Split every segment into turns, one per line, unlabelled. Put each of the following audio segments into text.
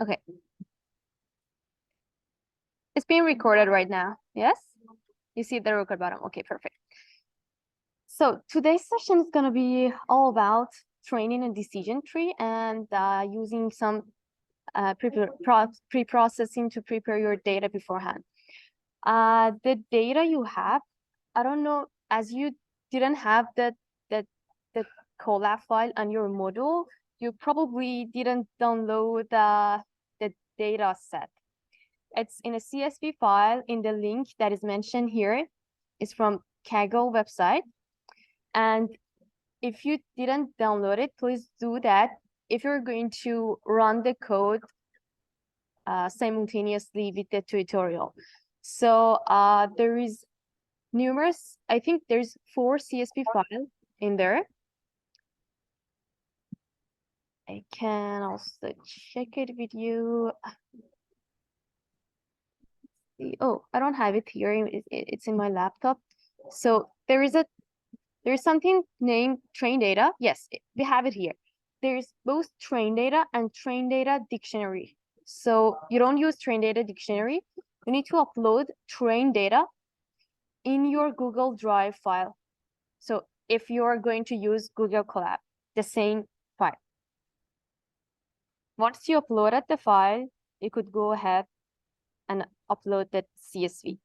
Okay. It's being recorded right now. Yes? You see the record button. Okay, perfect. So today's session is going to be all about training a decision tree and using some pre-processing to prepare your data beforehand. The data you have, I don't know, as you didn't have the Colab file on your module, you probably didn't download the data set. It's in a CSV file in the link that is mentioned here. It's from Kaggle website. And if you didn't download it, please do that if you're going to run the code simultaneously with the tutorial. So there is numerous, I think there's 4 CSV files in there. I can also check it with you. Oh, I don't have it here. It's in my laptop. So there's something named train data. Yes, we have it here. There's both train data and train data dictionary. So you don't use train data dictionary. You need to upload train data in your Google Drive file. So if you're going to use Google Colab, the same file. Once you uploaded the file, you could go ahead and upload that CSV.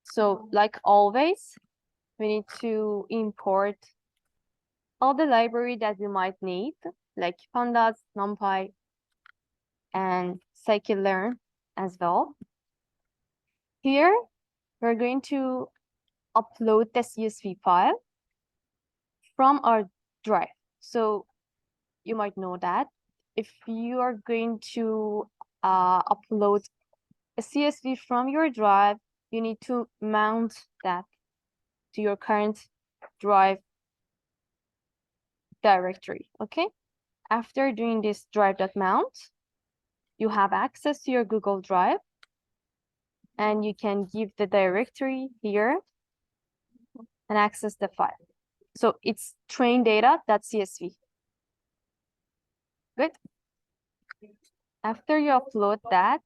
So like always, we need to import all the library that we might need, like pandas, numpy, and scikit-learn as well. Here, we're going to upload the CSV file from our drive. So you might know that if you are going to upload a CSV from your drive, you need to mount that to your current drive directory, okay? After doing this drive.mount, you have access to your Google Drive, and you can give the directory here and access the file. So it's train data.csv. Good. After you upload that,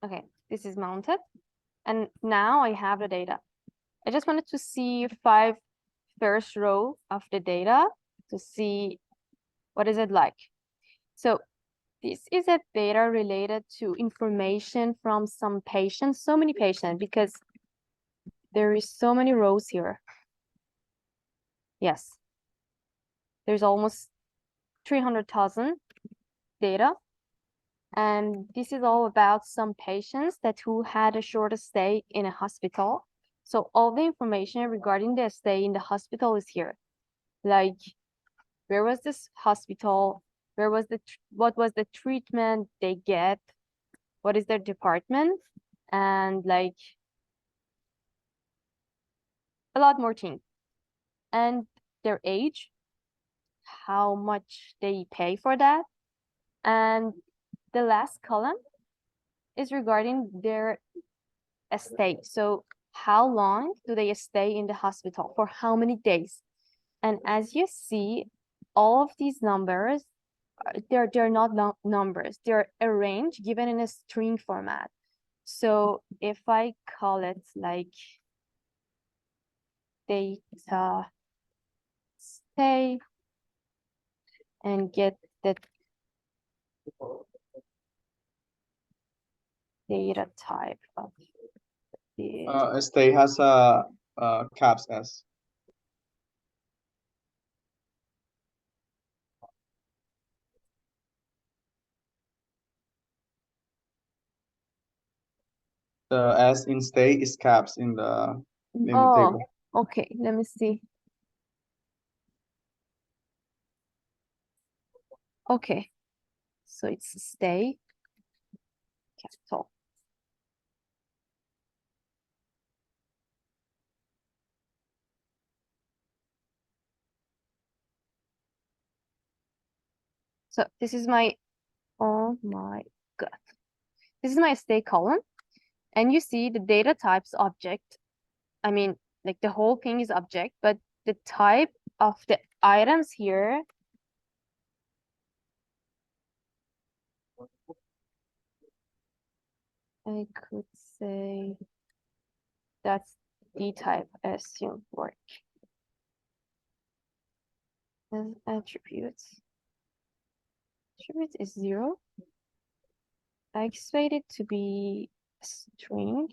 okay, this is mounted. And now I have the data. I just wanted to see 5 first row of the data to see what is it like. So this is a data related to information from some patients, so many patients, because there is so many rows here. Yes. There's almost 300,000 data. And this is all about some patients who had a short stay in a hospital. So all the information regarding their stay in the hospital is here. Like, where was this hospital? What was the treatment they get? What is their department? And like a lot more things. And their age, how much they pay for that. And the last column is regarding their stay. So how long do they stay in the hospital? For how many days? And as you see, all of these numbers, they're not numbers. They're a range given in a string format. So if I call it like data stay and get the data type of the
Stay has a caps S. The S in stay is caps in the table.
Okay, let me see. Okay, so it's stay. capital. So this is my, oh my God. This is my stay column. And you see the data types object. I mean, like the whole thing is object, but the type of the items here I could say that's the type, I assume, work. As attributes. Attribute is 0. I expect it to be a string.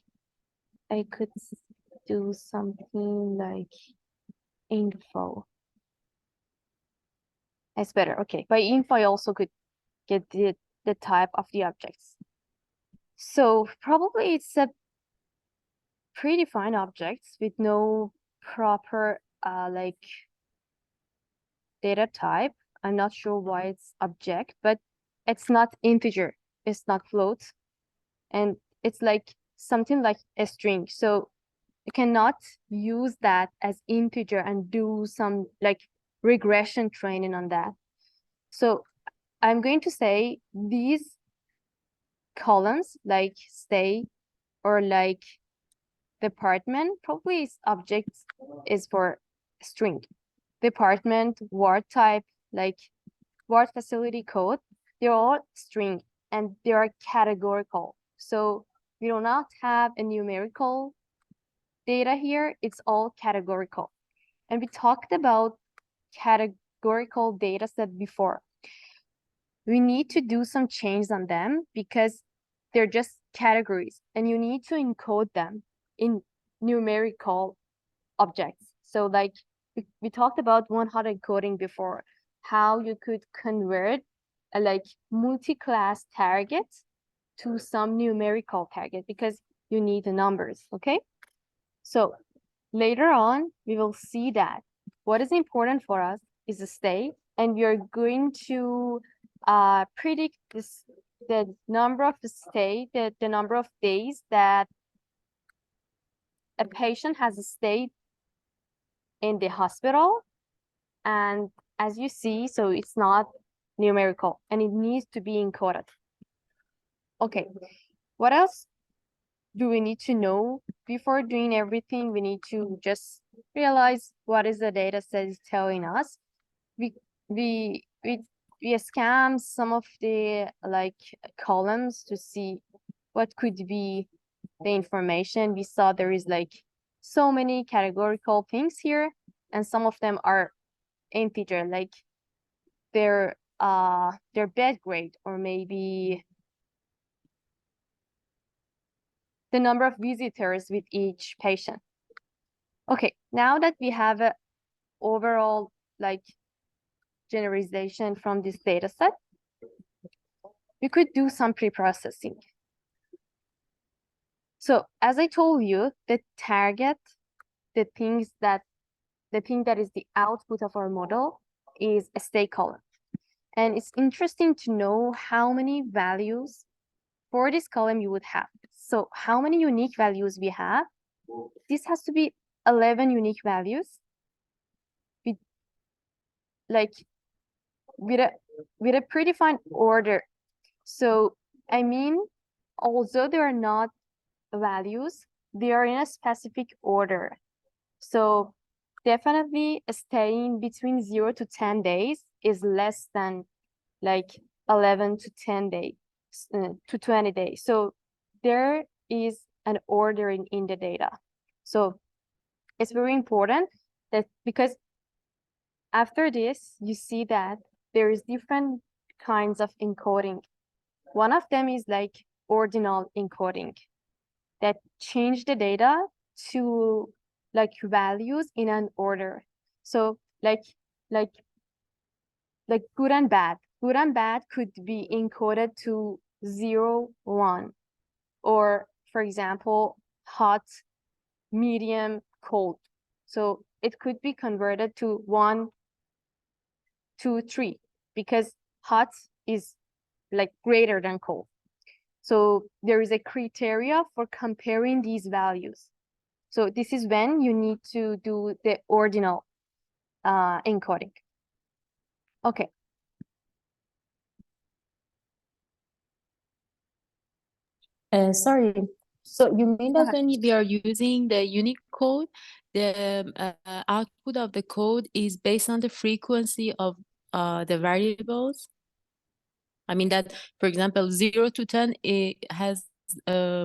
I could do something like info. It's better. Okay. By info, I also could get the type of the objects. So probably it's a predefined objects with no proper like data type. I'm not sure why it's object, but it's not integer. It's not float. And it's like something like a string. So you cannot use that as integer and do some like regression training on that. So I'm going to say these columns like stay or like department, probably is objects is for string. Department, ward type, like ward facility code, they're all string and they are categorical. So we do not have a numerical data here, it's all categorical. And we talked about categorical data set before. We need to do some change on them because they're just categories and you need to encode them in numerical objects. So like we talked about one-hot encoding before, how you could convert a like multi-class target to some numerical target because you need the numbers, okay? So later on, we will see that what is important for us is a state, and we are going to predict the number of the stay, the number of days that a patient has stayed in the hospital. And as you see, so it's not numerical and it needs to be encoded. Okay, what else do we need to know before doing everything? We need to just realize what is the data set is telling us. We scan some of the like columns to see what could be the information. We saw there is like so many categorical things here, and some of them are integer, like their bed grade, or maybe the number of visitors with each patient. Okay, now that we have a overall like generalization from this data set, we could do some pre-processing. So as I told you, the target, the thing that is the output of our model is a stay column. And it's interesting to know how many values for this column you would have. So how many unique values we have? This has to be 11 unique values with a predefined order. So I mean, although they are not values, they are in a specific order. So definitely staying between 0 to 10 days is less than like 11 to 10 days to 20 days. So there is an ordering in the data. So it's very important that because after this, you see that there is different kinds of encoding. One of them is like ordinal encoding that change the data to like values in an order. So like good and bad. Good and bad could be encoded to 0, 1, or for example, hot, medium, cold. So it could be converted to 1, 2, 3 because hot is like greater than cold. So there is a criteria for comparing these values. So this is when you need to do the ordinal encoding. Okay.
Sorry. So you mean
Go
that
ahead.
when we are using the Unicode, the output of the code is based on the frequency of the variables? I mean that, for example, 0 to 10, it has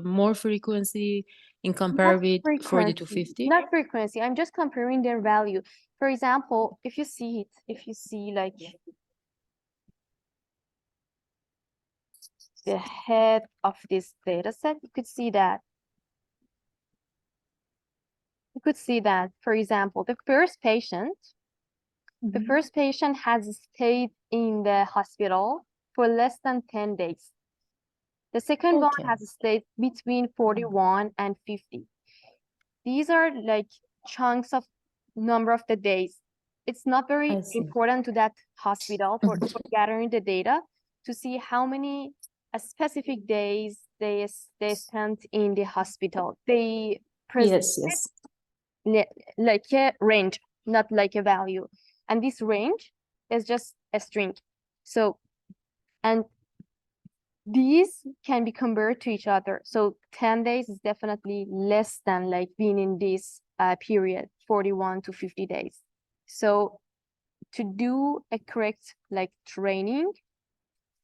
more frequency in compare with 40 to 50?
Not frequency. I'm just comparing their value. For example, if you see like the head of this data set, you could see that. You could see that, for example, the first patient has stayed in the hospital for less than 10 days. The second one
Okay.
has stayed between 41 and 50. These are like chunks of number of the days. It's not very
I see.
important to that hospital for gathering the data to see how many specific days they spent in the hospital. They present
Yes.
like a range, not like a value. And this range is just a string. So, and these can be compared to each other. So 10 days is definitely less than like being in this period, 41 to 50 days. So to do a correct like training,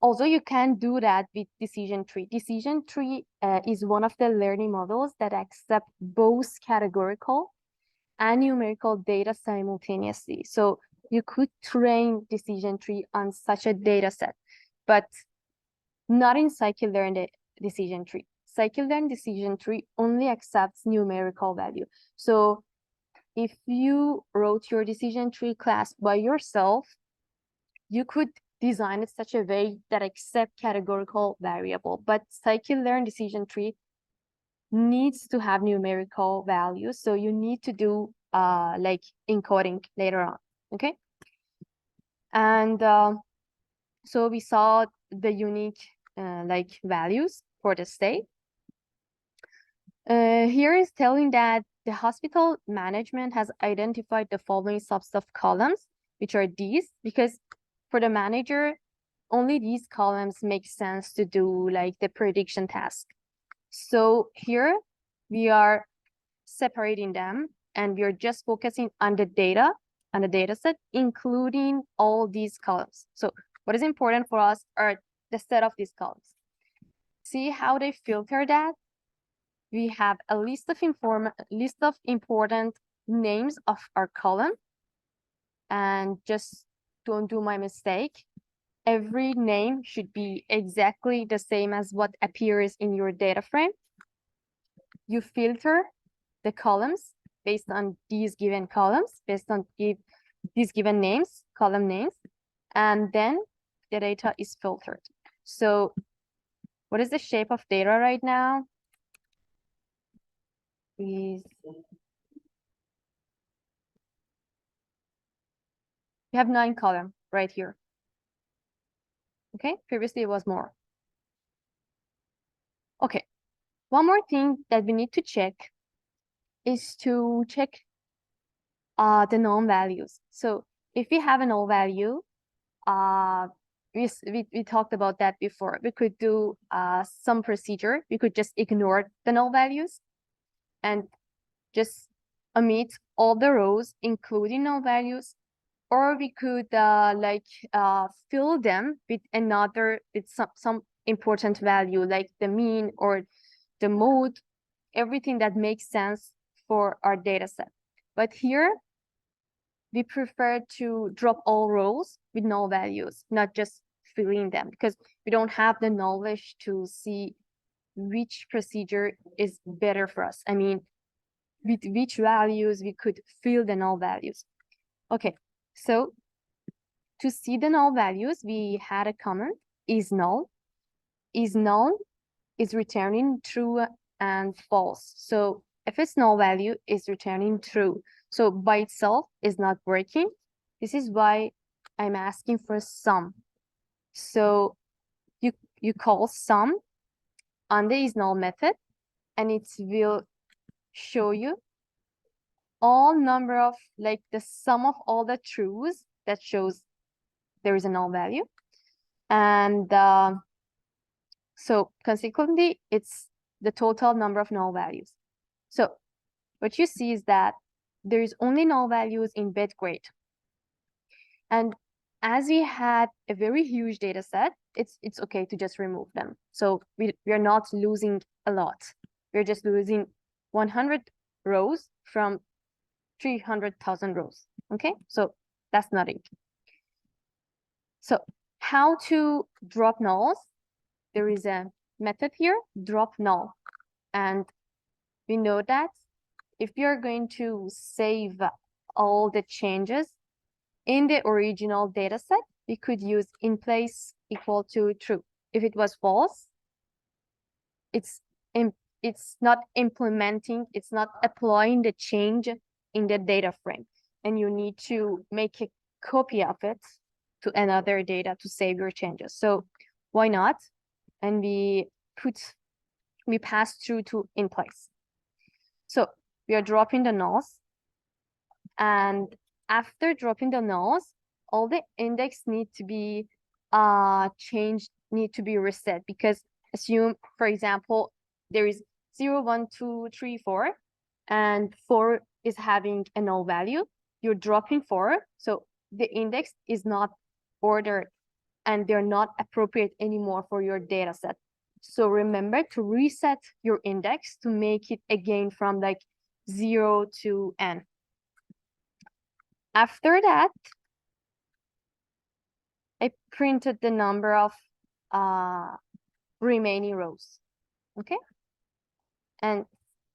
although you can do that with decision tree. Decision tree is one of the learning models that accept both categorical and numerical data simultaneously. So you could train decision tree on such a data set, but not in scikit-learn decision tree. Scikit-learn decision tree only accepts numerical value. So if you wrote your decision tree class by yourself, you could design it such a way that accept categorical variable, but scikit-learn decision tree needs to have numerical values. So you need to do like encoding later on, okay? And so we saw the unique like values for the state. Here is telling that the hospital management has identified the following subset of columns, which are these, because for the manager, only these columns make sense to do like the prediction task. So here we are separating them and we are just focusing on the data, on the data set, including all these columns. So what is important for us are the set of these columns. See how they filter that? We have a list of important names of our column. And just don't do my mistake. Every name should be exactly the same as what appears in your data frame. You filter the columns based on these given columns, based on these given names, column names, and then the data is filtered. So what is the shape of data right now? We have 9 columns right here. Okay, previously it was more. Okay, one more thing that we need to check is to check the null values. So if we have a null value, we talked about that before. We could do some procedure. We could just ignore the null values and just omit all the rows, including null values, or we could fill them with some important value, like the mean or the mode, everything that makes sense for our data set. But here, we prefer to drop all rows with null values, not just filling them, because we don't have the knowledge to see which procedure is better for us. I mean, with which values we could fill the null values. Okay, so to see the null values, we had a comment, is null. Is null is returning true and false. So if its null value is returning true, so by itself is not working. This is why I'm asking for sum. So you call sum on the isNull method, and it will show you all number of, like, the sum of all the trues that shows there is a null value. And so consequently, it's the total number of null values. So what you see is that there is only null values in bed grade. And as we had a very huge data set, it's okay to just remove them. So we are not losing a lot. We're just losing 100 rows from 300,000 rows. Okay, so that's nothing. So how to drop nulls? There is a method here, drop null. And we know that if you're going to save all the changes in the original data set, we could use in place equal to true. If it was false, it's not implementing, it's not applying the change in the data frame. And you need to make a copy of it to another data to save your changes. So why not? And we pass through to in place. So we are dropping the nulls, and after dropping the nulls, all the index need to be changed, need to be reset, because assume, for example, there is 0, 1, 2, 3, 4, and 4 is having a null value. You're dropping 4, so the index is not ordered and they're not appropriate anymore for your data set. So remember to reset your index to make it again from like 0 to n. After that, I printed the number of remaining rows, okay? And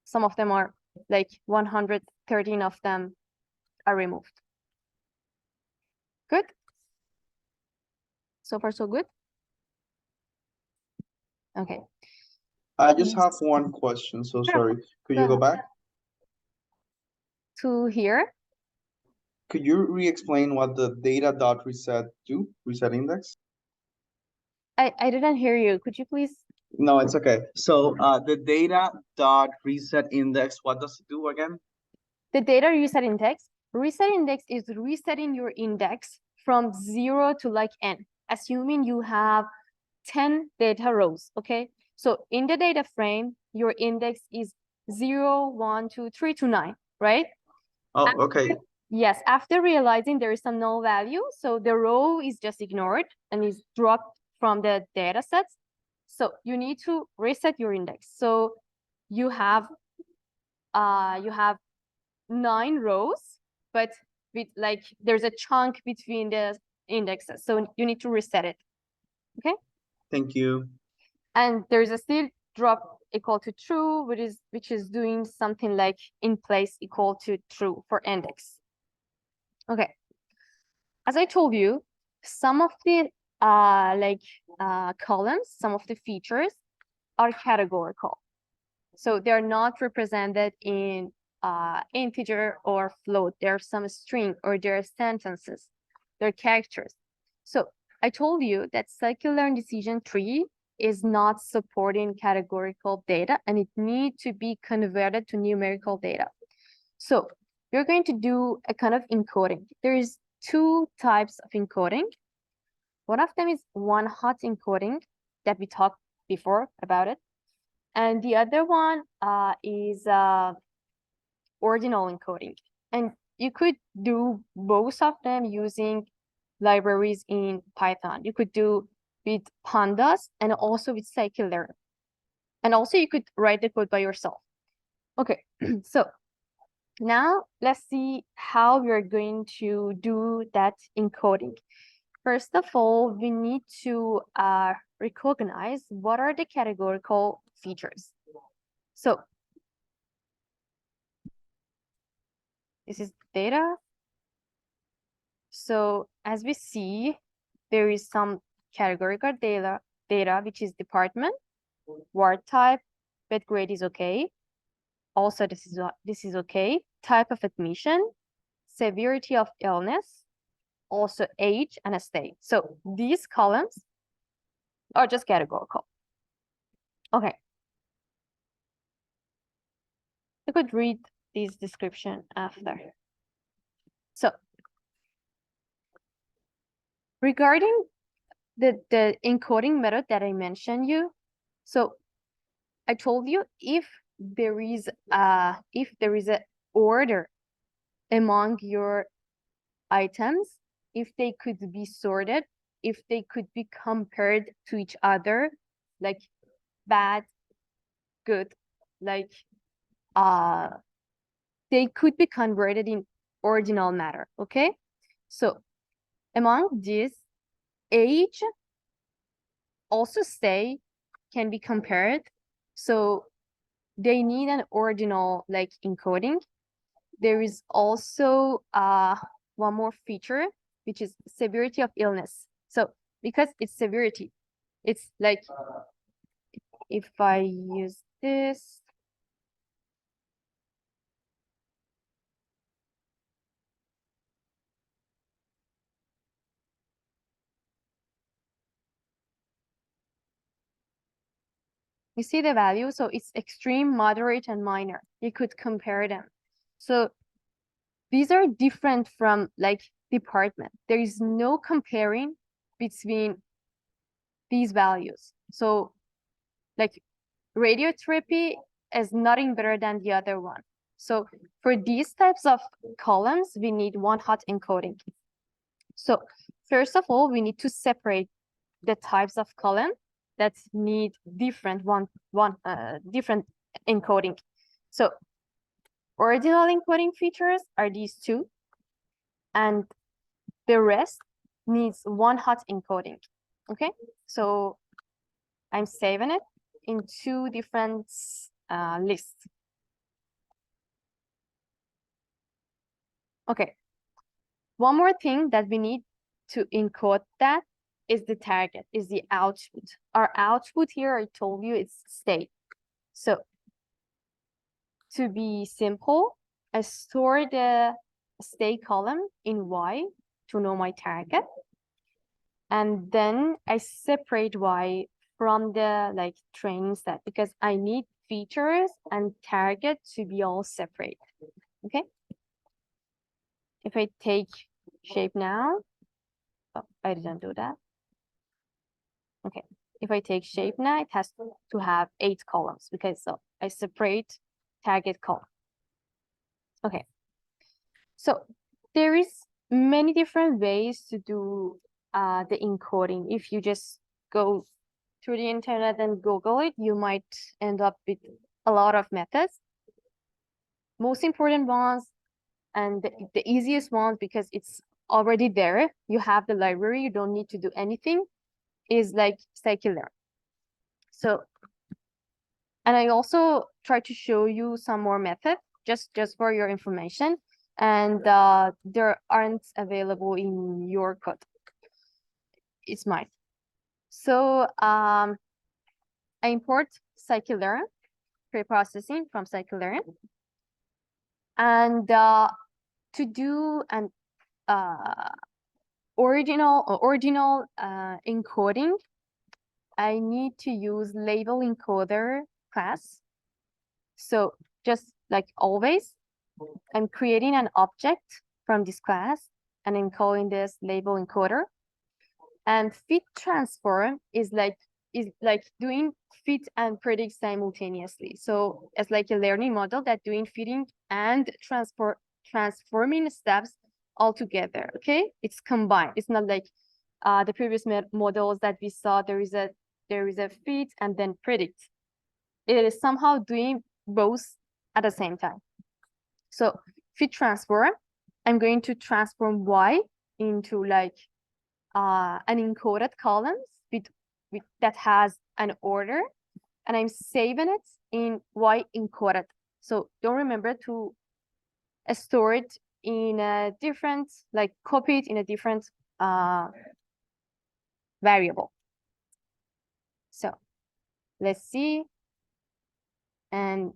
some of them are like 113 of them are removed. Good? So far, so good? Okay.
I just have one question, so sorry. Could you go back?
To here?
Could you re-explain what the data.reset do, reset index?
I didn't hear you. Could you please?
No, it's okay. So the data.reset index, what does it do again?
The data reset index is resetting your index from 0 to like n, assuming you have 10 data rows, okay? So in the data frame, your index is 0, 1, 2, 3 to 9, right?
Oh, okay.
Yes, after realizing there is some null value, so the row is just ignored and is dropped from the data sets. So you need to reset your index. So you have 9 rows, but with like there's a chunk between the indexes. So you need to reset it. Okay?
Thank you.
And there's a still drop equal to true, which is doing something like in place equal to true for index. Okay. As I told you, some of the columns, some of the features are categorical. So they're not represented in integer or float. There's some string or there are sentences. They're characters. So I told you that scikit-learn decision tree is not supporting categorical data and it needs to be converted to numerical data. So we're going to do a kind of encoding. There is 2 types of encoding. One of them is one-hot encoding that we talked before about it. And the other one is ordinal encoding. And you could do both of them using libraries in Python. You could do with pandas and also with scikit-learn. And also you could write the code by yourself. Okay, so now let's see how we're going to do that encoding. First of all, we need to recognize what are the categorical features. So this is data. So as we see, there is some categorical data which is department, ward type, bed grade is okay. Also, this is okay. Type of admission, severity of illness, also age and a state. So these columns are just categorical. Okay, You could read this description after. So regarding the encoding method that I mentioned you, so I told you if there is a order among your items, if they could be sorted, if they could be compared to each other, like bad, good, like they could be converted in ordinal matter, okay? So among these, age also say can be compared. So they need an ordinal like encoding. There is also one more feature, which is severity of illness. So because it's severity, it's like if I use this, you see the value. So it's extreme, moderate, and minor. You could compare them. So these are different from like department. There is no comparing between these values. So like radiotherapy is nothing better than the other one. So for these types of columns, we need one hot encoding. So first of all, we need to separate the types of column that need different different encoding. So ordinal encoding features are these two, and the rest needs one hot encoding. Okay, so I'm saving it in two different lists. Okay, one more thing that we need to encode that is the target, is the output. Our output here, I told you, it's state. So to be simple, I store the state column in Y to know my target. And then I separate Y from the like training set because I need features and target to be all separate. Okay. If I take shape now, oh, I didn't do that. Okay. If I take shape now, it has to have 8 columns because so I separate target column. Okay. So there is many different ways to do the encoding. If you just go through the internet and Google it, you might end up with a lot of methods. Most important ones and the easiest ones because it's already there. You have the library, you don't need to do anything, is like scikit-learn. So, and I also try to show you some more methods just for your information, and there aren't available in your code. It's mine. So I import scikit-learn preprocessing from scikit-learn, and to do an ordinal encoding, I need to use label encoder class. So just like always, I'm creating an object from this class and I'm calling this label encoder. And fit transform is like doing fit and predict simultaneously. So it's like a learning model that doing fitting and transforming steps all together. Okay, it's combined. It's not like the previous models that we saw. There is a fit and then predict. It is somehow doing both at the same time. So fit transform, I'm going to transform Y into like an encoded columns with that has an order, and I'm saving it in Y encoded. So don't remember to store it in a different, like copy it in a different variable. So let's see. And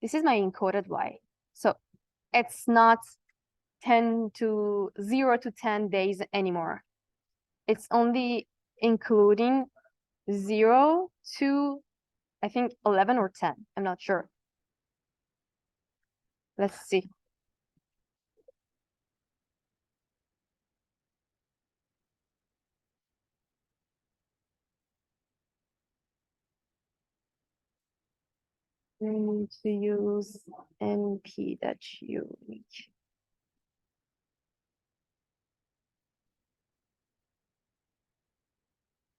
this is my encoded Y. So it's not 0 to 10 days anymore. It's only including 0 to, I think, 11 or 10. I'm not sure. Let's see. We need to use np.unique.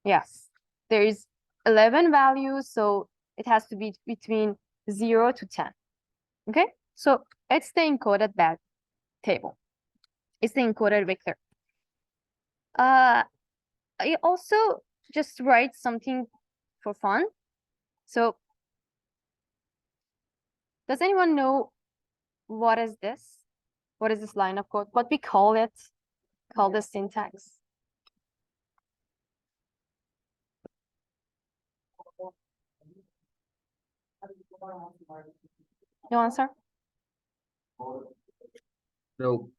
Yes, there is 11 values, so it has to be between 0 to 10. Okay, so it's the encoded bag table. It's the encoded vector. I also just write something for fun. So does anyone know what is this? What is this line of code? What we call it? Call this syntax. No answer?
No.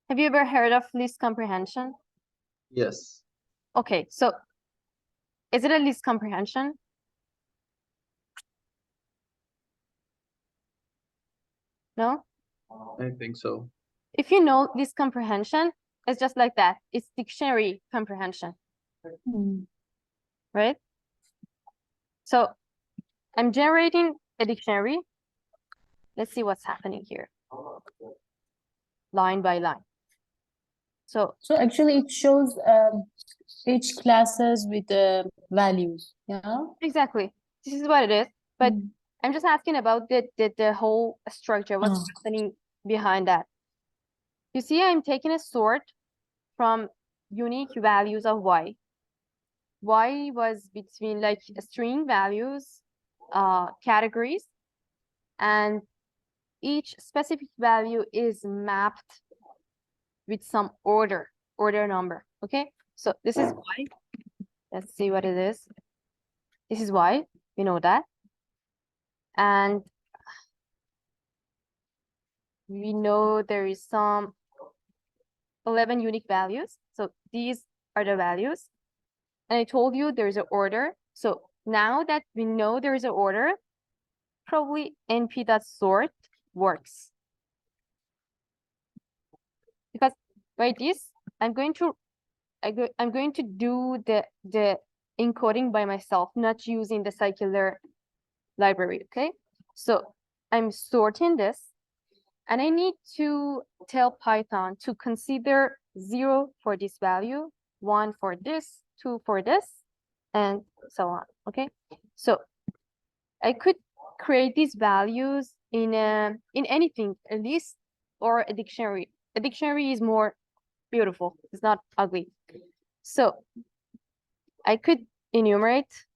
Have you ever heard of list comprehension?
Yes.
Okay, so is it a list comprehension? No?
I think so.
If you know list comprehension, it's just like that. It's dictionary comprehension, right? So I'm generating a dictionary. Let's see what's happening here. Line by line. So
So actually it shows each classes with the values, yeah?
exactly, this is what it is. But
Mm.
I'm just asking about the whole structure, what's
Oh.
happening behind that. You see, I'm taking a sort from unique values of y. Y was between like string values, categories, and each specific value is mapped with some order number. Okay, so this is y. Let's see what it is. This is y, we know that. And we know there is some 11 unique values. So these are the values. And I told you there's an order. So now that we know there is an order, probably np.sort works. Because by this, I'm going to do the encoding by myself, not using the scikit-learn library, okay? So I'm sorting this, and I need to tell Python to consider 0 for this value, 1 for this, 2 for this, and so on, okay? So I could create these values in anything, a list or a dictionary. A dictionary is more beautiful, it's not ugly. So I could enumerate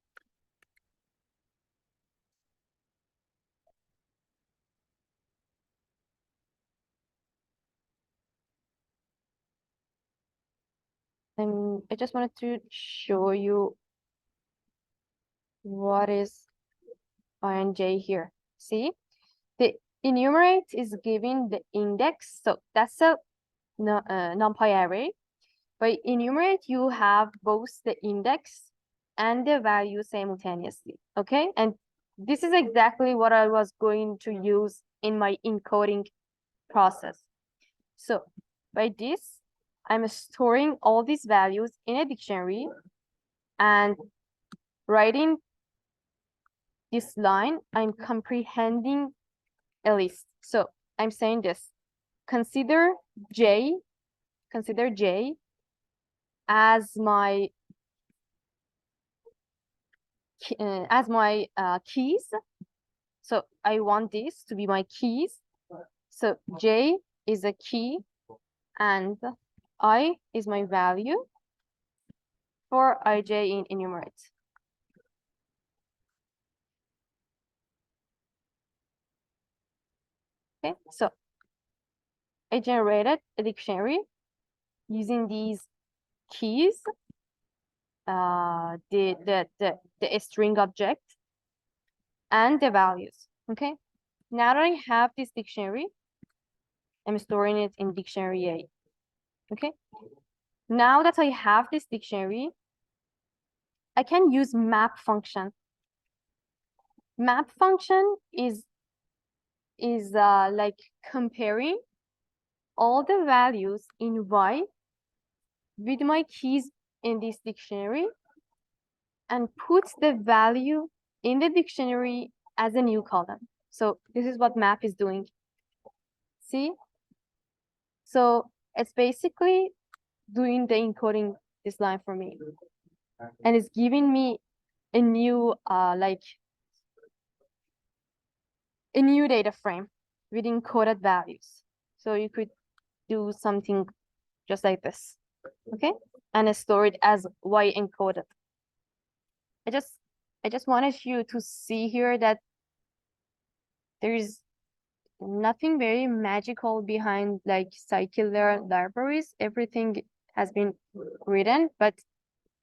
and I just wanted to show you what is INJ here. See, the enumerate is giving the index, so that's a NumPy array. By enumerate, you have both the index and the value simultaneously, okay? And this is exactly what I was going to use in my encoding process. So by this, I'm storing all these values in a dictionary and writing this line, I'm comprehending a list. So I'm saying this, consider J as my keys. So I want this to be my keys. So J is a key and I is my value for ij in enumerate. Okay, so I generated a dictionary using these keys, the string object and the values. Okay, now that I have this dictionary, I'm storing it in dictionary A. Okay, now that I have this dictionary, I can use map function. Map function is is like comparing all the values in Y with my keys in this dictionary and puts the value in the dictionary as a new column. So this is what map is doing. See? So it's basically doing the encoding this line for me. And it's giving me a new like a new data frame with encoded values. So you could do something just like this. Okay? And store it as Y encoded. I just wanted you to see here that there's nothing very magical behind like scikit-learn libraries. Everything has been written, but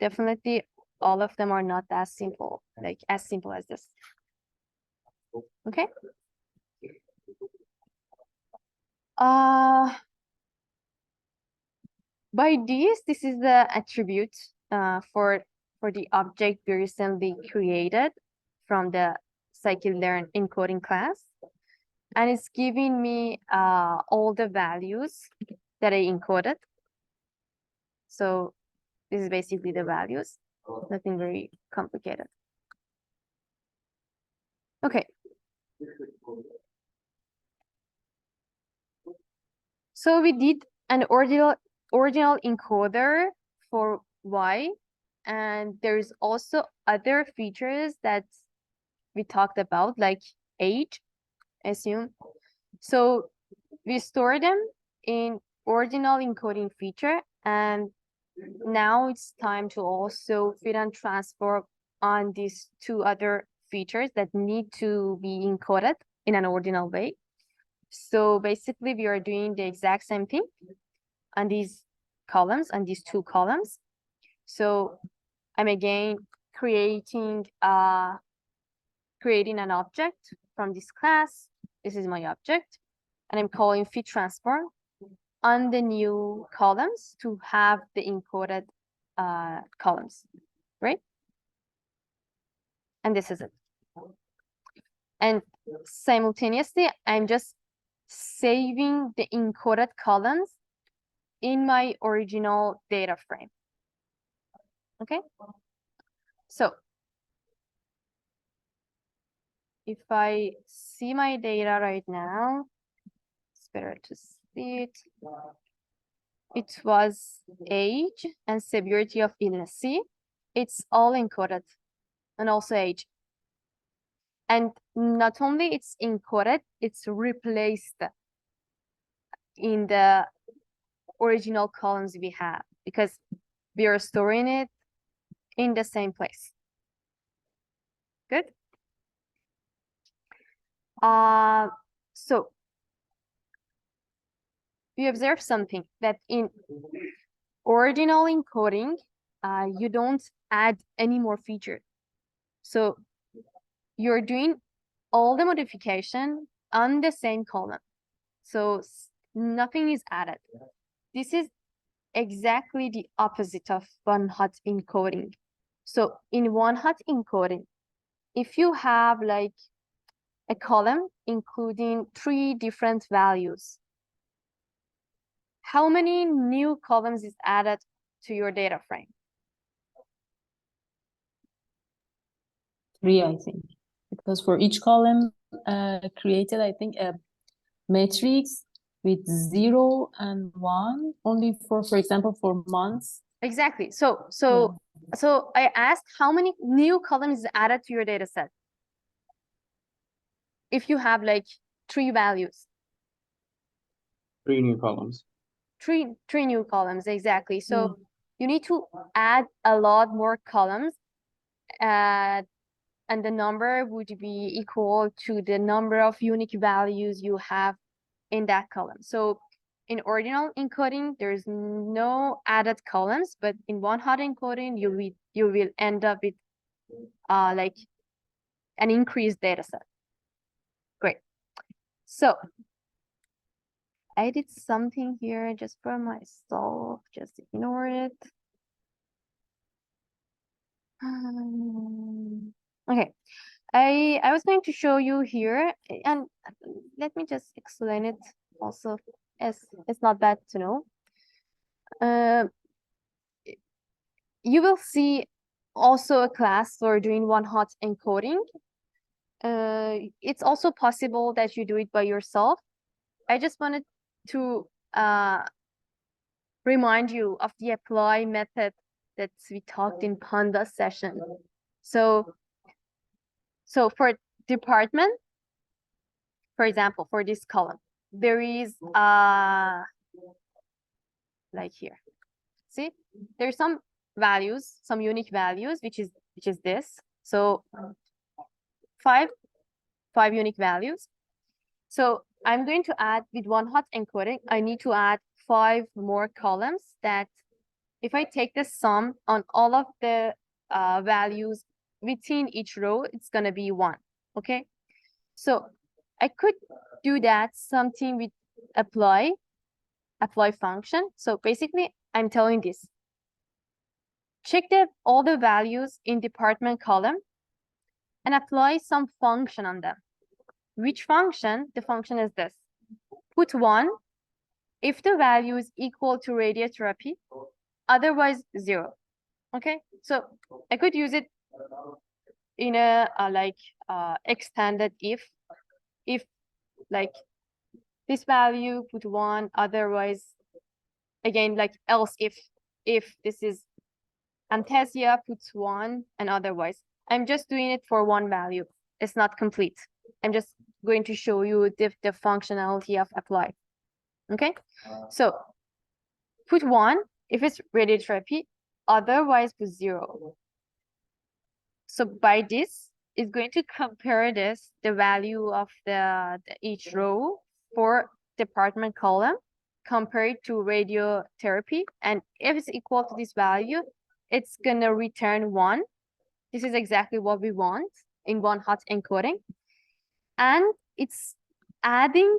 definitely all of them are not as simple, like as simple as this. Okay. By this is the attribute for the object we recently created from the scikit-learn encoding class. And it's giving me all the values that I encoded. So this is basically the values, nothing very complicated. Okay. So we did an original encoder for Y, and there's also other features that we talked about, like age, I assume. So we store them in ordinal encoding feature, and now it's time to also fit and transform on these two other features that need to be encoded in an ordinal way. So basically we are doing the exact same thing on these columns, on these two columns. So I'm again creating an object from this class. This is my object, and I'm calling fit transform on the new columns to have the encoded columns, right? And this is it. And simultaneously, I'm just saving the encoded columns in my original data frame. Okay, so if I see my data right now, it's better to see it. It was age and severity of illness. See, it's all encoded, and also age. And not only it's encoded, it's replaced in the original columns we have because we are storing it in the same place. Good. So we observe something that in ordinal encoding, you don't add any more features. So you're doing all the modification on the same column. So nothing is added. This is exactly the opposite of one-hot encoding. So in one-hot encoding, if you have like a column including 3 different values, how many new columns is added to your data frame?
3, I think, because for each column created, I think, a matrix with 0 and 1, only for example, for months.
Exactly. So I asked how many new columns is added to your data set if you have like 3 values.
3 new columns.
Three new columns, exactly. So you need to add a lot more columns, and the number would be equal to the number of unique values you have in that column. So in ordinal encoding, there's no added columns, but in one-hot encoding, you will end up with like an increased data set. Great. So I did something here just for myself, just ignore it. Okay, I was going to show you here, and let me just explain it also, as it's not bad to know. You will see also a class for doing one-hot encoding. It's also possible that you do it by yourself. I just wanted to remind you of the apply method that we talked in Pandas session. So for department, for example, for this column, there is like here. See, there's some values, some unique values, which is this. So five unique values. So I'm going to add with one-hot encoding, I need to add 5 more columns that if I take the sum on all of the values within each row, it's gonna be 1, okay? So I could do that something with apply function. So basically I'm telling this, check all the values in department column and apply some function on them. Which function? The function is this. Put 1 if the value is equal to radiotherapy, otherwise 0. Okay, so I could use it in a extended if like this value, put 1, otherwise, again, like else if this is Anthesia, puts 1, and otherwise. I'm just doing it for 1 value. It's not complete. I'm just going to show you the functionality of apply. Okay, so put 1 if it's radiotherapy, otherwise put 0. So by this, it's going to compare the value of each row for department column compared to radiotherapy. And if it's equal to this value, it's gonna return 1. This is exactly what we want in one-hot encoding. And it's adding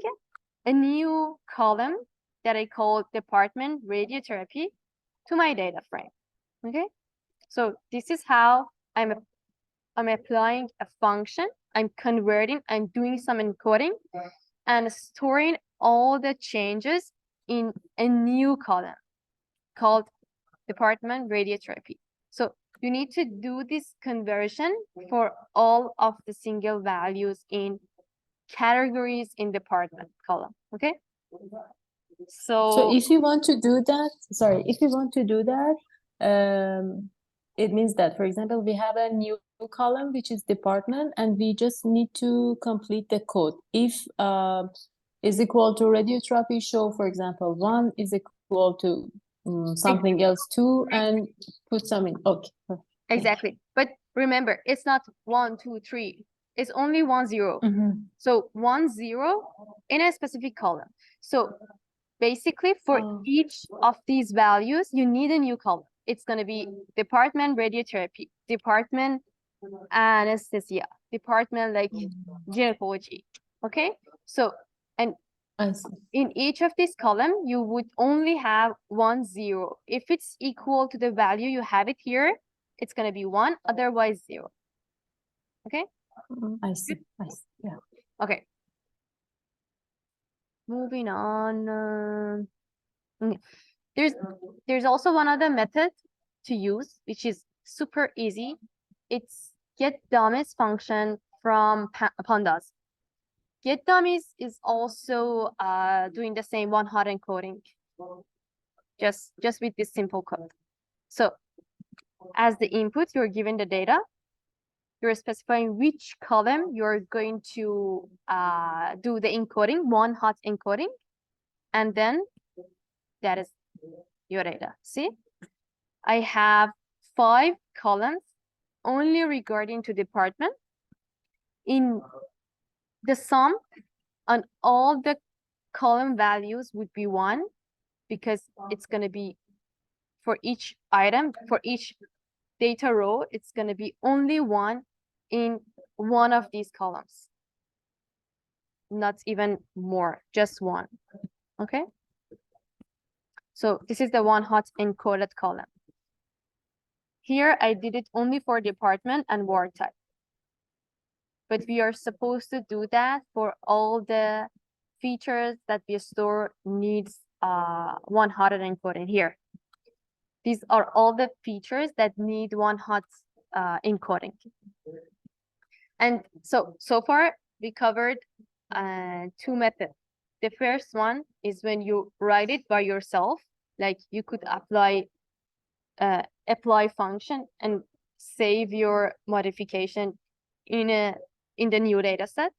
a new column that I call department radiotherapy to my data frame. Okay, so this is how I'm applying a function. I'm converting, I'm doing some encoding and storing all the changes in a new column called department radiotherapy. So you need to do this conversion for all of the single values in categories in department column. Okay.
So if you want to do that, it means that, for example, we have a new column, which is department, and we just need to complete the code. If is equal to radiotherapy, show, for example, 1 is equal to something else 2, and put some in. Okay.
Exactly. But remember, it's not 1, 2, 3. It's only 1, 0. So 1, 0 in a specific column. So basically for each of these values, you need a new column. It's going to be department radiotherapy, department anesthesia, department like gynecology. Okay. So, and
I see.
in each of these column, you would only have 1, 0. If it's equal to the value you have it here, it's going to be 1, otherwise 0. Okay.
I see. Yeah.
Okay. Moving on. There's also one other method to use, which is super easy. It's get dummies function from Pandas. Get dummies is also doing the same one-hot encoding, just with this simple code. So as the input, you're given the data. You're specifying which column you're going to do the encoding, one-hot encoding, and then that is your data. See, I have 5 columns only regarding to department. In the sum on all the column values would be 1, because it's going to be for each item, for each data row, it's going to be only 1 in one of these columns. Not even more, just 1. Okay. So this is the one-hot encoded column. Here I did it only for department and ward type. but we are supposed to do that for all the features that we store needs one hot encoding here. These are all the features that need one hot encoding. And so far we covered two methods. The first one is when you write it by yourself, like you could apply function and save your modification in the new data set.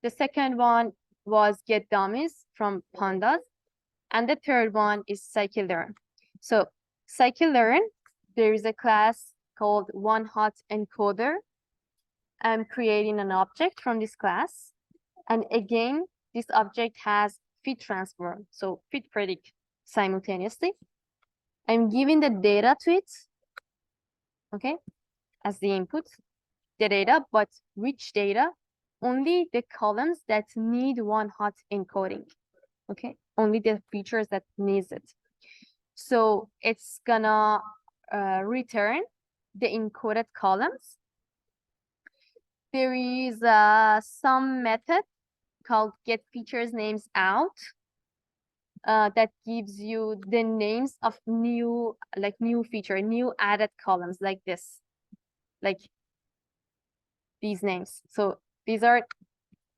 The second one was get dummies from pandas. And the third one is scikit-learn. So scikit-learn, there is a class called oneHotEncoder. I'm creating an object from this class. And again, this object has fit transform, so fit predict simultaneously. I'm giving the data to it, okay, as the input, the data, but which data? Only the columns that need one hot encoding, okay? Only the features that needs it. So it's gonna return the encoded columns. There is some method called get features names out that gives you the names of new feature, new added columns like this, like these names. So these are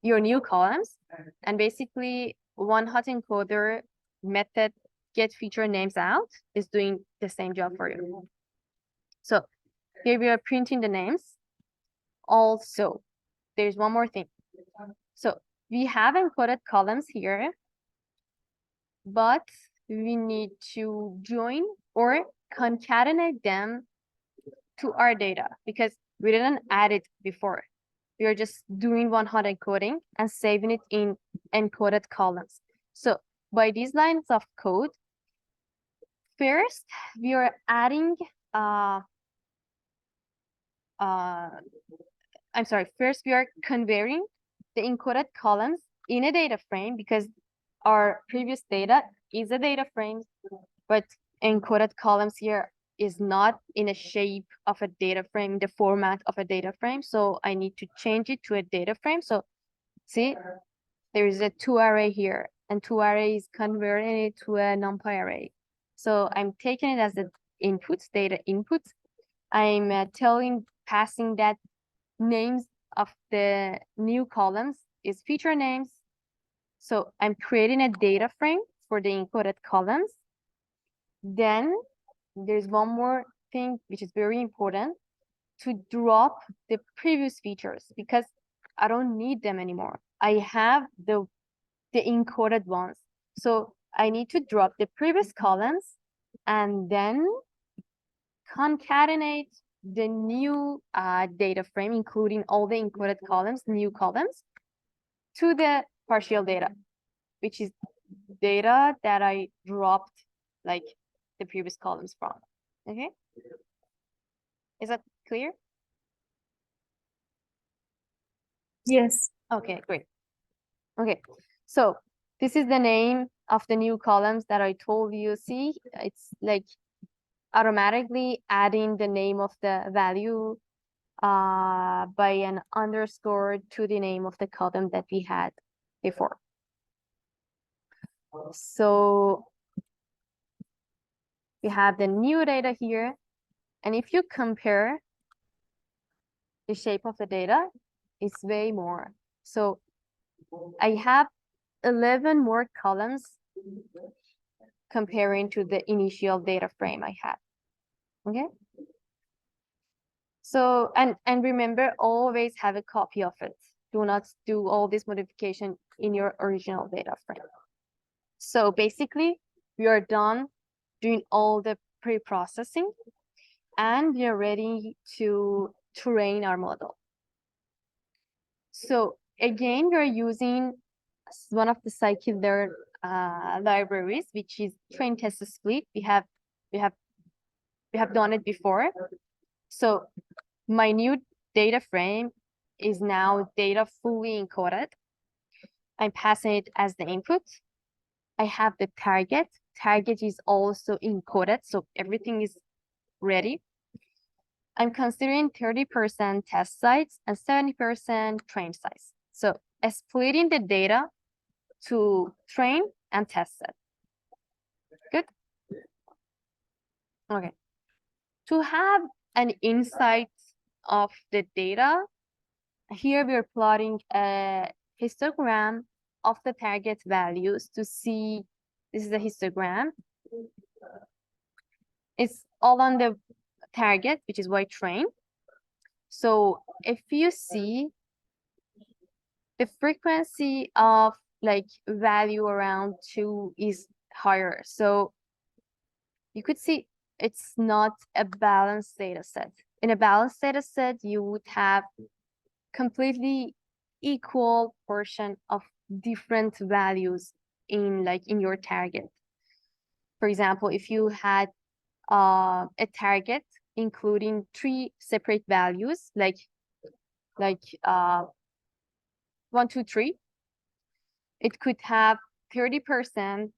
your new columns, and basically oneHotEncoder method get feature names out is doing the same job for you. So here we are printing the names. Also, there's one more thing. So we have encoded columns here, but we need to join or concatenate them to our data because we didn't add it before. We are just doing one hot encoding and saving it in encoded columns. So by these lines of code, first we are adding first we are converting the encoded columns in a data frame because our previous data is a data frame, but encoded columns here is not in a shape of a data frame, the format of a data frame. So I need to change it to a data frame. So see, there is a 2 array here and 2 array is converting it to a NumPy array. So I'm taking it as the inputs, data inputs. I'm passing that names of the new columns is feature names. So I'm creating a data frame for the encoded columns. Then there's one more thing which is very important, to drop the previous features because I don't need them anymore. I have the encoded ones. So I need to drop the previous columns and then concatenate the new data frame, including all the encoded columns, new columns, to the partial data, which is data that I dropped like the previous columns from. Okay, is that clear?
Yes.
Okay, great. Okay, so this is the name of the new columns that I told you. See, it's like automatically adding the name of the value by an underscore to the name of the column that we had before. So we have the new data here. And if you compare the shape of the data, it's way more. So I have 11 more columns comparing to the initial data frame I had. Okay. So, and remember, always have a copy of it. Do not do all this modification in your original data frame. So basically, we are done doing all the pre-processing and we are ready to train our model. So again, we are using one of the scikit-learn libraries, which is train test split. We have done it before. So my new data frame is now data fully encoded. I'm passing it as the input. I have the target. Target is also encoded, so everything is ready. I'm considering 30% test sites and 70% train sites. So splitting the data to train and test set. Good. Okay. To have an insight of the data, here we are plotting a histogram of the target values to see, this is a histogram. It's all on the target, which is Y train. So if you see the frequency of like value around 2 is higher. So you could see it's not a balanced data set. In a balanced data set, you would have completely equal portion of different values in your target. For example, if you had a target including 3 separate values, like 1, 2, 3, it could have 30%,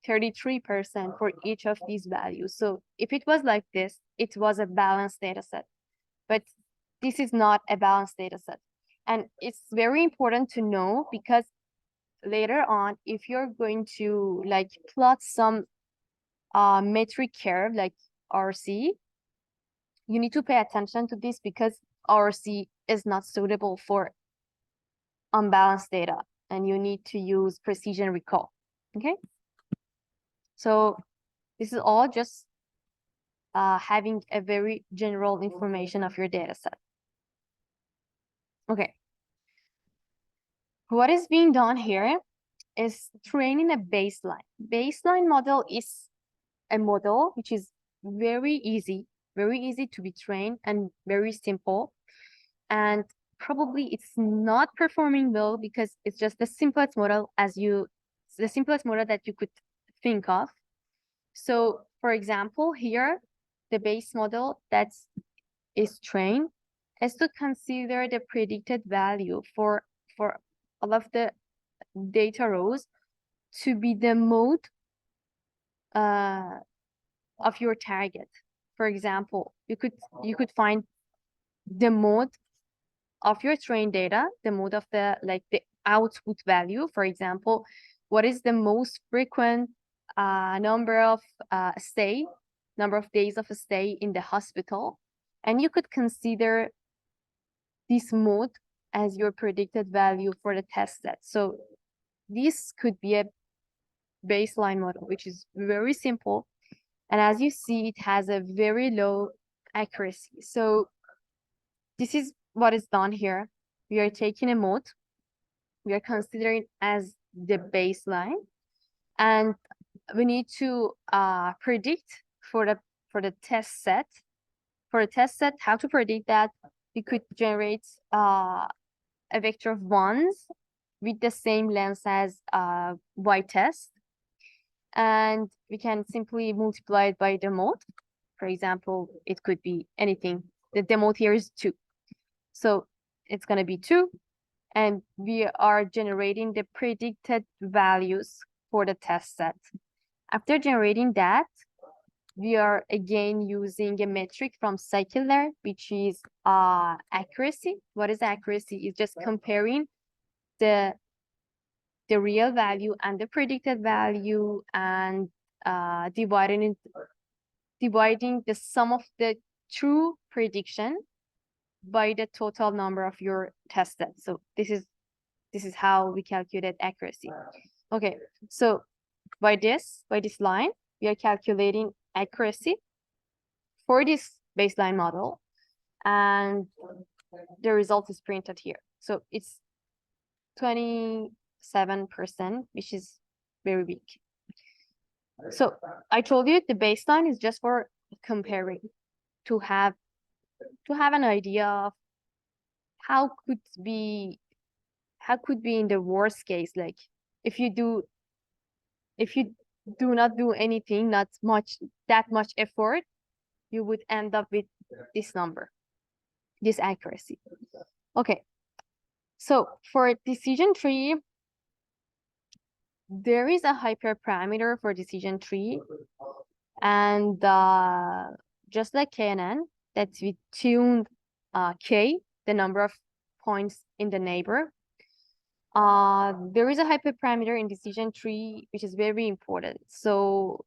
33% for each of these values. So if it was like this, it was a balanced data set. But this is not a balanced data set. And it's very important to know, because later on, if you're going to like plot some metric curve like RC, you need to pay attention to this, because RC is not suitable for unbalanced data, and you need to use precision recall. Okay. So this is all just having a very general information of your data set. Okay. What is being done here is training a baseline. Baseline model is a model which is very easy to be trained and very simple. And probably it's not performing well because it's just the simplest model that you could think of. So for example, here, the base model that is trained is to consider the predicted value for all of the data rows to be the mode of your target. For example, you could find the mode of your trained data, the mode of the output value. For example, what is the most frequent number of days of stay in the hospital, and you could consider this mode as your predicted value for the test set. So this could be a baseline model, which is very simple. And as you see, it has a very low accuracy. So this is what is done here. We are taking a mode, we are considering as the baseline, and we need to predict for the test set. For a test set, how to predict that? We could generate a vector of ones with the same length as Y test, and we can simply multiply it by the mode. For example, it could be anything. The mode here is 2, so it's going to be 2, and we are generating the predicted values for the test set. After generating that, we are again using a metric from Scikit-Learn, which is accuracy. What is accuracy? It's just comparing the real value and the predicted value, and dividing the sum of the true prediction by the total number of your test sets. So this is how we calculate accuracy. Okay, so by this line, we are calculating accuracy for this baseline model, and the result is printed here. So it's 27%, which is very big. So I told you the baseline is just for comparing, to have an idea of how could be in the worst case, like if you do not do anything, not that much effort, you would end up with this number, this accuracy. Okay, so for decision tree, there is a hyperparameter for decision tree, and just like KNN, that we tuned k, the number of points in the neighbor. There is a hyperparameter in decision tree which is very important. So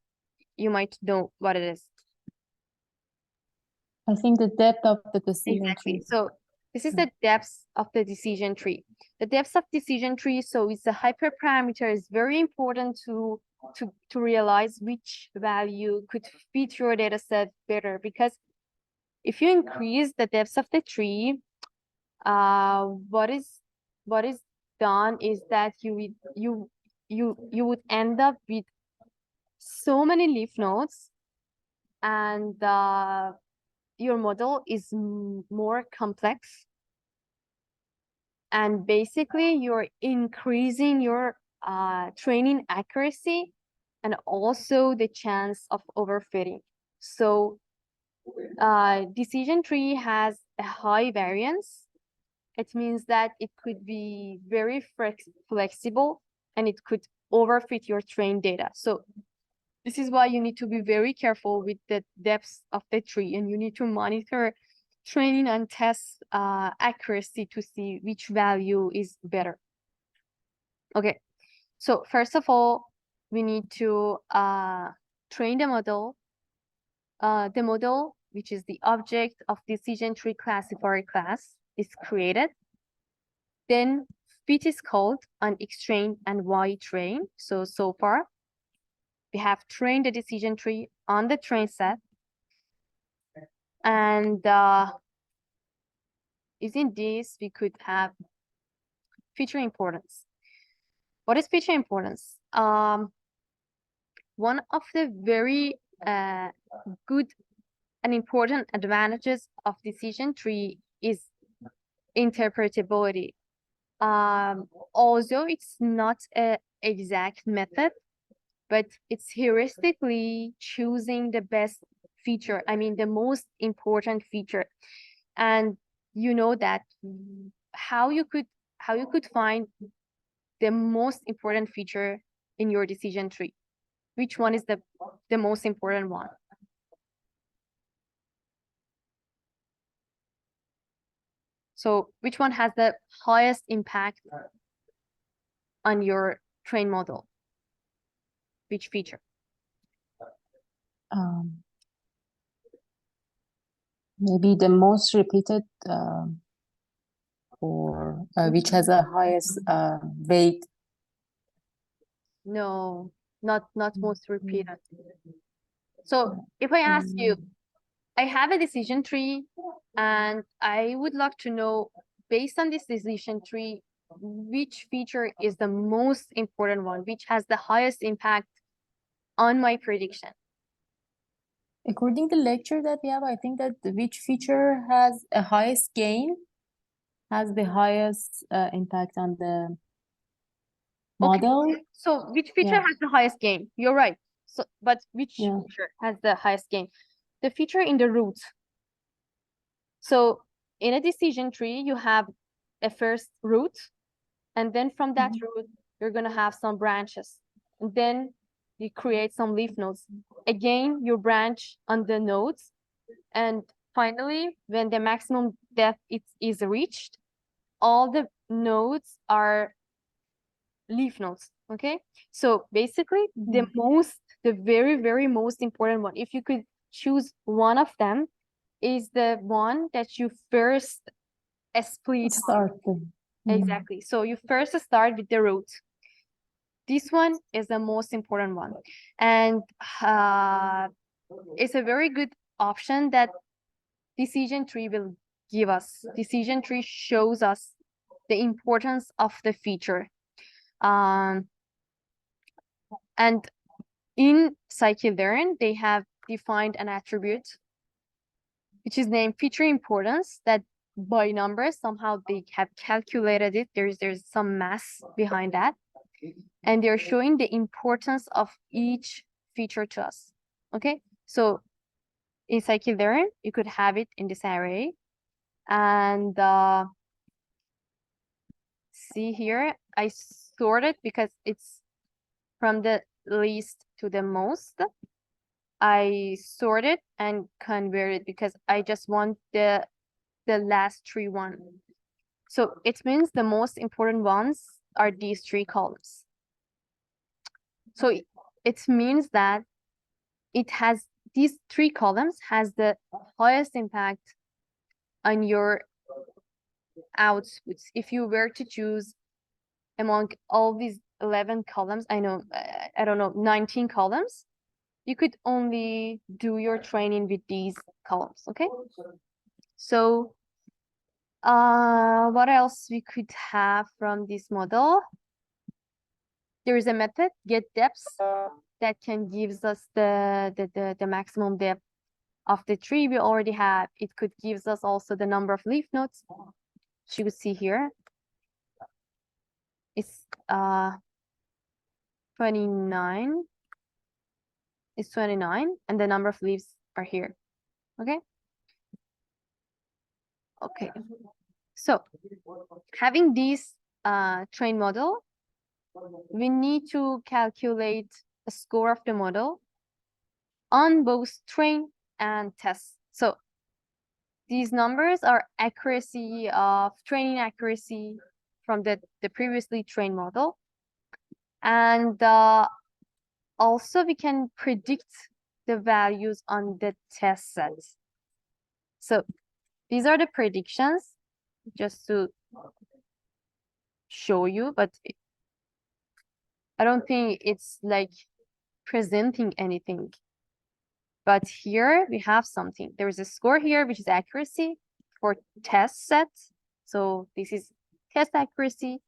you might know what it is.
I think the depth of the decision
Exactly.
tree.
So this is the depth of the decision tree. The depth of decision tree, so it's a hyperparameter, is very important to realize which value could fit your data set better, because if you increase the depth of the tree, what is done is that you would end up with so many leaf nodes, and your model is more complex, and basically you're increasing your training accuracy and also the chance of overfitting. So decision tree has a high variance. It means that it could be very flexible and it could overfit your trained data. So this is why you need to be very careful with the depth of the tree, and you need to monitor training and test accuracy to see which value is better. Okay, so first of all, we need to train the model. The model, which is the object of decision tree classifier class, is created. Then fit is called on xtrain and ytrain. So far, we have trained the decision tree on the train set. And using this, we could have feature importance. What is feature importance? One of the very good and important advantages of decision tree is interpretability. Although it's not an exact method, but it's heuristically choosing the best feature, I mean the most important feature. And you know that how you could find the most important feature in your decision tree. Which one is the most important one? So which one has the highest impact on your train model? Which feature?
Maybe the most repeated or which has a highest weight.
No, not most repeated. So if I ask you, I have a decision tree and I would like to know, based on this decision tree, which feature is the most important one, which has the highest impact on my prediction.
According to the lecture that we have, I think that which feature has a highest gain has the highest impact on the model.
Okay. So which feature
Yeah.
has the highest gain? You're right. So, but which
Yeah.
feature has the highest gain? The feature in the root. So in a decision tree, you have a first root, and then from that root, you're gonna have some branches. And then you create some leaf nodes. Again, you branch on the nodes. And finally, when the maximum depth is reached, all the nodes are leaf nodes. Okay, so basically the very, very most important one, if you could choose one of them, is the one that you first split.
Start.
Exactly. So you first start with the root. This one is the most important one. And it's a very good option that decision tree will give us. Decision tree shows us the importance of the feature. And in scikit-learn, they have defined an attribute which is named feature importance, that by numbers, somehow they have calculated it. There's some math behind that. And they're showing the importance of each feature to us. Okay, so in scikit-learn, you could have it in this array. And see here, I sorted because it's from the least to the most. I sort it and convert it because I just want the last three one. So it means the most important ones are these three columns. So it means that it has these three columns has the highest impact on your outputs. If you were to choose among all these 11 columns, I don't know, 19 columns, you could only do your training with these columns, okay? So what else we could have from this model? There is a method, get depths, that can gives us the maximum depth of the tree we already have. It could gives us also the number of leaf nodes. You could see here. It's 29. It's 29, and the number of leaves are here. Okay. Okay. So having this train model, we need to calculate a score of the model on both train and test. So these numbers are accuracy of training accuracy from the previously trained model. And also we can predict the values on the test sets. So these are the predictions, just to show you, but I don't think it's like presenting anything. But here we have something. There is a score here, which is accuracy for test sets. So this is test accuracy.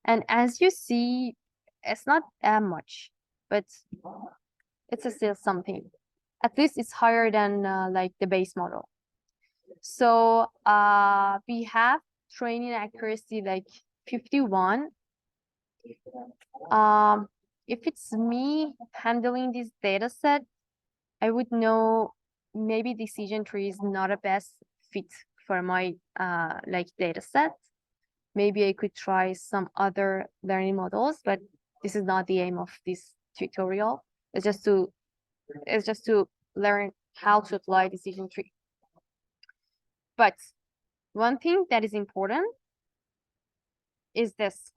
And as you see, it's not that much, but it's still something. At least it's higher than like the base model. So we have training accuracy like 51. If it's me handling this data set, I would know maybe decision tree is not a best fit for my like data set. Maybe I could try some other learning models, but this is not the aim of this tutorial. It's just to learn how to apply decision tree. But one thing that is important is this.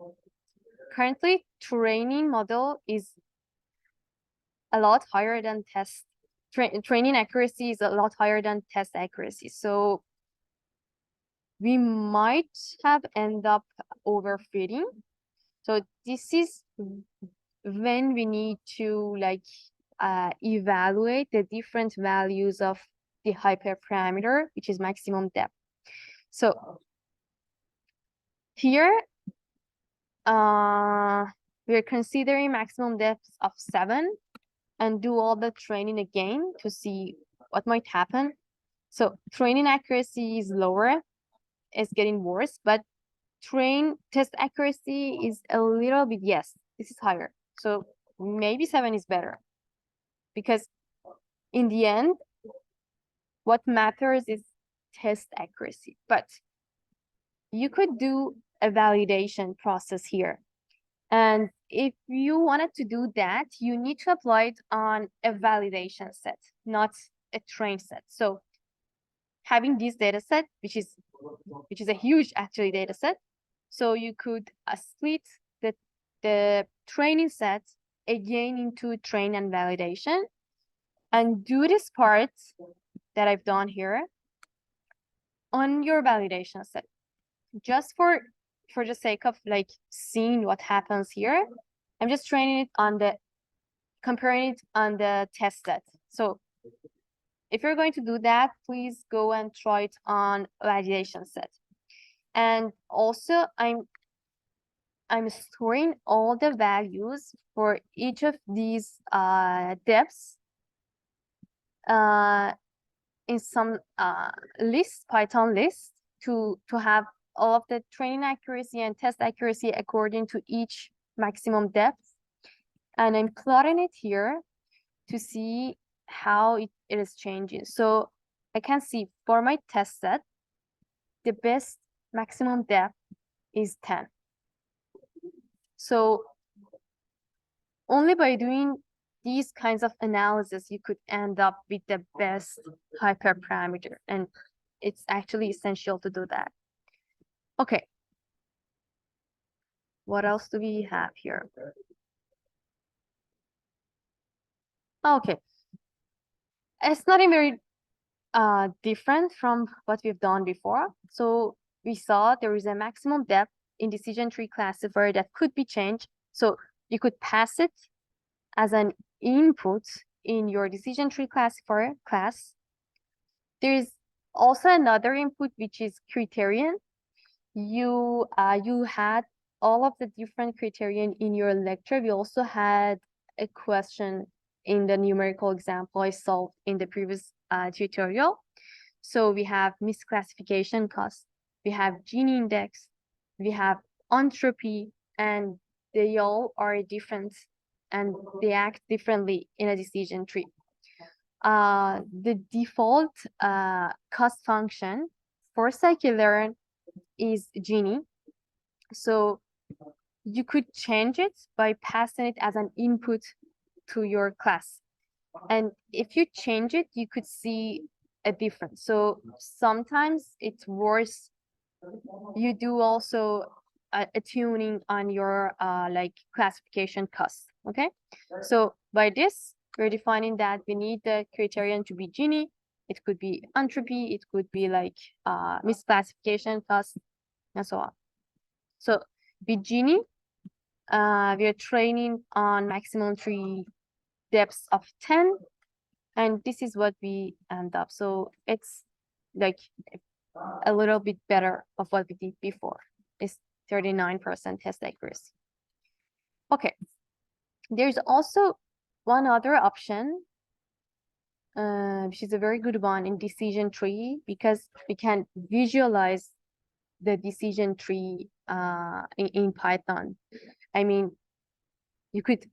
Currently, training model is a lot higher than test. Training accuracy is a lot higher than test accuracy. So we might have end up overfitting. So this is when we need to like evaluate the different values of the hyperparameter, which is maximum depth. So here we're considering maximum depth of 7 and do all the training again to see what might happen. So training accuracy is lower, it's getting worse, but test accuracy is a little bit, yes, this is higher. So maybe 7 is better, because in the end, what matters is test accuracy. But you could do a validation process here. And if you wanted to do that, you need to apply it on a validation set, not a train set. So having this data set, which is a huge actually data set, so you could split the training set again into train and validation, and do this part that I've done here on your validation set, just for the sake of like seeing what happens here. I'm just training it on comparing it on the test set. So if you're going to do that, please go and try it on validation set. And also I'm storing all the values for each of these depths in some Python list to have all of the training accuracy and test accuracy according to each maximum depth. And I'm plotting it here to see how it is changing. So I can see for my test set, the best maximum depth is 10. So only by doing these kinds of analysis, you could end up with the best hyperparameter, and it's actually essential to do that. Okay. What else do we have here? Okay. It's not very different from what we've done before. So we saw there is a maximum depth in decision tree classifier that could be changed. So you could pass it as an input in your decision tree classifier class. There is also another input, which is criterion. You had all of the different criterion in your lecture. We also had a question in the numerical example I solved in the previous tutorial. So we have misclassification cost, we have Gini index, we have entropy, and they all are different and they act differently in a decision tree. The default cost function for scikit-learn is Gini. So you could change it by passing it as an input to your class. And if you change it, you could see a difference. So sometimes it's worse. You do also a tuning on your like classification costs. Okay. So by this, we're defining that we need the criterion to be Gini. It could be entropy. It could be like misclassification cost and so on. So with Gini, we are training on maximum tree depths of 10, and this is what we end up. So it's like a little bit better of what we did before. It's 39% test accuracy. Okay, there's also one other option, which is a very good one in decision tree, because we can visualize the decision tree in Python. I mean, you could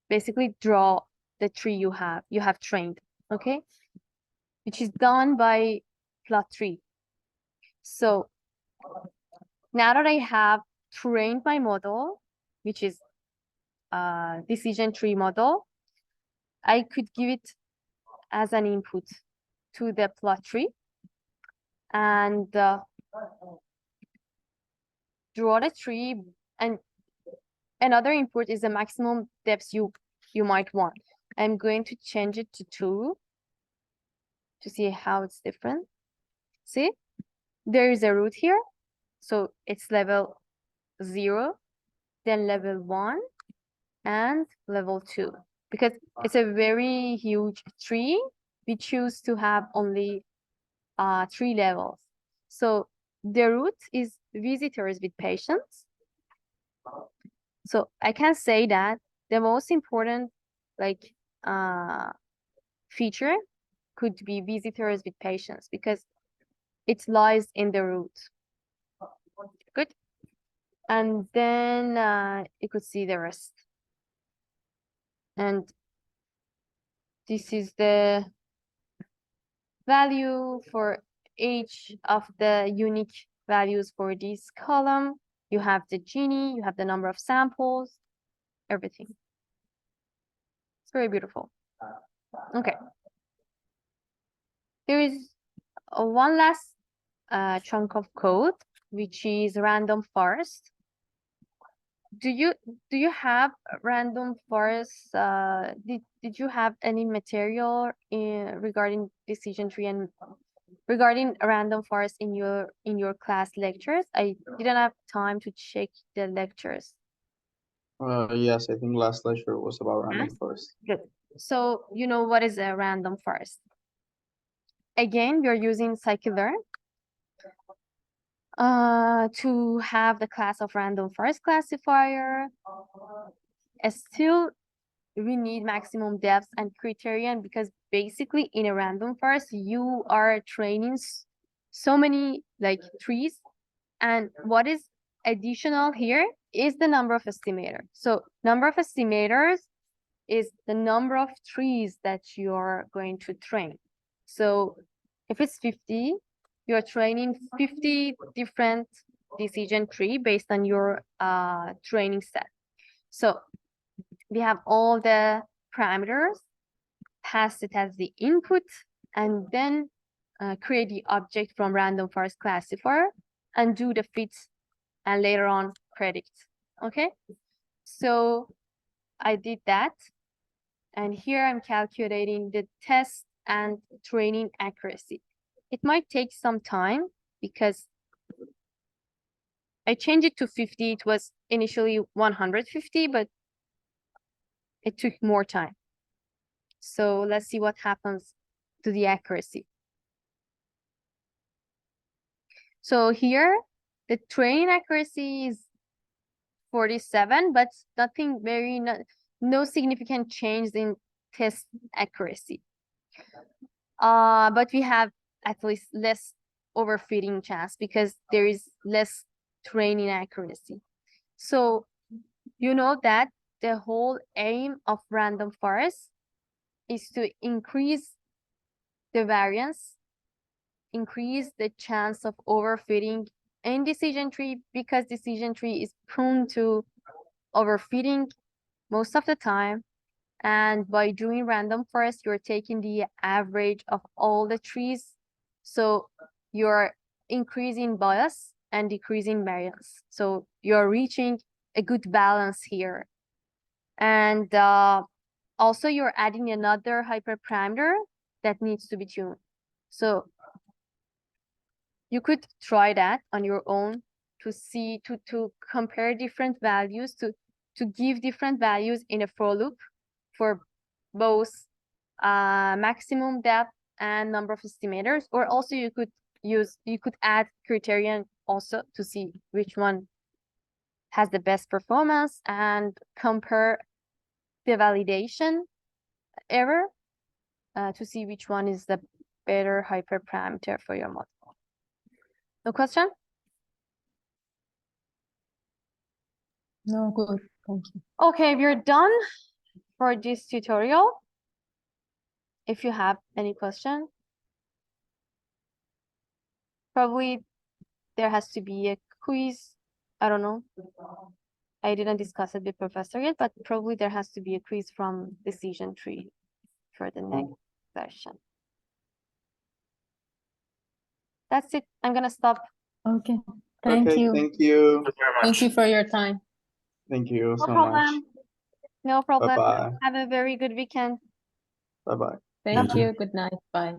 basically draw the tree you have trained, okay? Which is done by plot3. So now that I have trained my model, which is decision tree model, I could give it as an input to the plot3 and draw the tree. And another input is the maximum depths you might want. I'm going to change it to 2 to see how it's different. See, there is a root here. So it's level 0, then level 1, and level 2. Because it's a very huge tree, we choose to have only 3 levels. So the root is visitors with patience. So I can say that the most important like feature could be visitors with patience, because it lies in the root. Good. And then you could see the rest. And this is the value for each of the unique values for this column. You have the Gini, you have the number of samples, everything. It's very beautiful. Okay. There is one last chunk of code, which is random forest. Do you have random forest? Did you have any material regarding decision tree and regarding random forest in your class lectures? I didn't have time to check the lectures.
Yes, I think last lecture was about random
Yes?
forest.
Good. So you know what is a random forest? Again, we're using scikit-learn to have the class of random forest classifier. Still, we need maximum depth and criterion, because basically in a random forest you are training so many like trees, and what is additional here is the number of estimators. So number of estimators is the number of trees that you're going to train. So if it's 50, you're training 50 different decision tree based on your training set. So we have all the parameters, pass it as the input, and then create the object from random forest classifier and do the fit and later on predict. Okay, so I did that, and here I'm calculating the test and training accuracy. It might take some time because I changed it to 50. It was initially 150, but it took more time. So let's see what happens to the accuracy. So here, the training accuracy is 47, but nothing very, no significant change in test accuracy. But we have at least less overfitting chance because there is less training accuracy. So you know that the whole aim of random forest is to increase the variance, increase the chance of overfitting in decision tree, because decision tree is prone to overfitting most of the time. And by doing random forest, you're taking the average of all the trees. So you're increasing bias and decreasing variance. So you're reaching a good balance here. And also you're adding another hyperparameter that needs to be tuned. So you could try that on your own to see, to compare different values, to give different values in a for loop for both maximum depth and number of estimators. Or also you could add criterion also to see which one has the best performance and compare the validation error to see which one is the better hyperparameter for your model. No question?
No, good. Thank you.
Okay, we're done for this tutorial. If you have any question, probably there has to be a quiz. I don't know. I didn't discuss it with professor yet, but probably there has to be a quiz from decision tree for the next session. That's it. I'm gonna stop.
Okay. Thank
Okay,
you.
thank you.
Thank you for your time.
Thank you
No
so much.
problem. No problem.
Bye-bye.
Have a very good weekend.
Bye-bye.
Thank
you.
you. Good night. Bye.